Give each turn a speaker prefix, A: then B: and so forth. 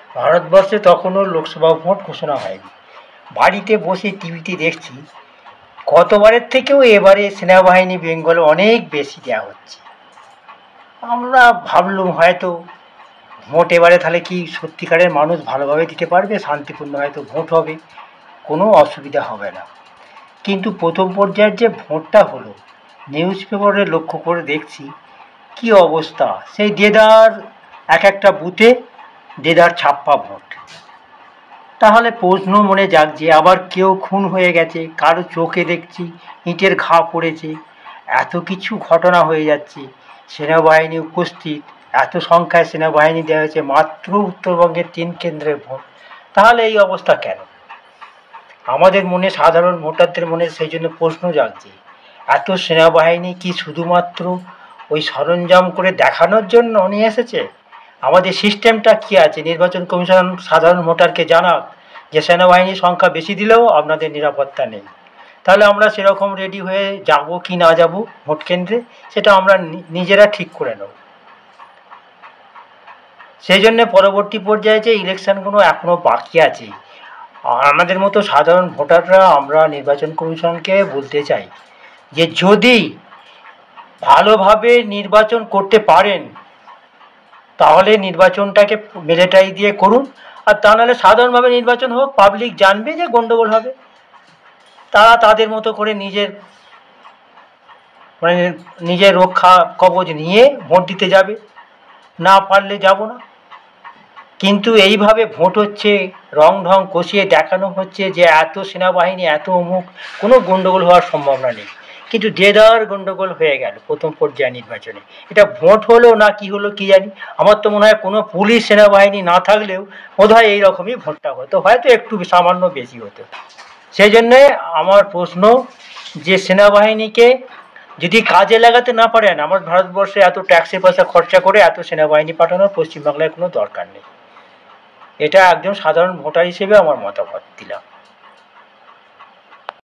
A: ভারতবর্ষে তখনও লোকসভা ভোট ঘোষণা হয়নি। বাড়িতে বসে টিভিতে দেখছি গতবারের থেকেও এবারে সেনাবাহিনী বেঙ্গলে অনেক বেশি দেওয়া হচ্ছে। আমরা ভাবলুম হয়তো ভোট এবারে তাহলে কি সত্যিকারের মানুষ ভালোভাবে দিতে পারবে, শান্তিপূর্ণ হয়তো ভোট হবে, কোনো অসুবিধা হবে না। কিন্তু প্রথম পর্যায়ের যে ভোটটা হলো, নিউজ পেপারে লক্ষ্য করে দেখছি কি অবস্থা, সেই দেদার এক একটা বুথে দেদার ছাপ্পা ভোট। তাহলে প্রশ্ন মনে জাগছে, আবার কেউ খুন হয়ে গেছে, কারো চোখে দেখছি ইটের ঘা পড়েছে, এত কিছু ঘটনা হয়ে যাচ্ছে, সেনাবাহিনী উপস্থিত, এত সংখ্যায় সেনাবাহিনী দেওয়া হয়েছে, মাত্র উত্তরবঙ্গের 3 কেন্দ্রের ভোট। তাহলে এই অবস্থা কেন? আমাদের মনে, সাধারণ ভোটারদের মনে সেই জন্য প্রশ্ন জাগছে, এত সেনাবাহিনী কি শুধুমাত্র ওই সরঞ্জাম করে দেখানোর জন্য নিয়ে এসেছে? আমাদের সিস্টেমটা কি আছে? নির্বাচন কমিশন সাধারণ ভোটারকে জানাক যে সেনাবাহিনীর সংখ্যা বেশি দিলেও আপনাদের নিরাপত্তা নেই। তাহলে আমরা সেরকম রেডি হয়ে যাব কি না যাব ভোট কেন্দ্রে, সেটা আমরা নিজেরা ঠিক করে নেব। সেই জন্য পরবর্তী পর্যায়ে যে ইলেকশনগুলো এখনো বাকি আছে, আমাদের মতো সাধারণ ভোটাররা আমরা নির্বাচন কমিশনকে বলতে চাই যে যদি ভালোভাবে নির্বাচন করতে পারেন তাহলে নির্বাচনটাকে মিলিটারি দিয়ে করুন, আর তা নাহলে সাধারণভাবে নির্বাচন হোক, পাবলিক জানবে যে গন্ডগোল হবে, তারা তাদের মতো করে নিজের রক্ষা কবচ নিয়ে ভোট দিতে যাবে, না পারলে যাব না। কিন্তু এইভাবে ভোট হচ্ছে, রং ঢং কষিয়ে দেখানো হচ্ছে যে এত সেনাবাহিনী, এত অমুক, কোনো গন্ডগোল হওয়ার সম্ভাবনা নেই, কিন্তু দেদার গন্ডগোল হয়ে গেল প্রথম পর্যায়ে নির্বাচনে। এটা ভোট হলো না কি হলো কি জানি, আমার তো মনে হয় কোনো পুলিশ সেনাবাহিনী না থাকলেও বোধহয় এইরকমই ভোটটা হতো, হয়তো একটু সামান্য বেশি হতো। সেই জন্যে আমার প্রশ্ন যে সেনাবাহিনীকে যদি কাজে লাগাতে না পারেন, আমার ভারতবর্ষে এত ট্যাক্সের পয়সা খরচা করে এত সেনাবাহিনী পাঠানোর পশ্চিমবাংলায় কোনো দরকার নেই। এটা একজন সাধারণ ভোটার হিসেবে আমার মতামত দিলাম।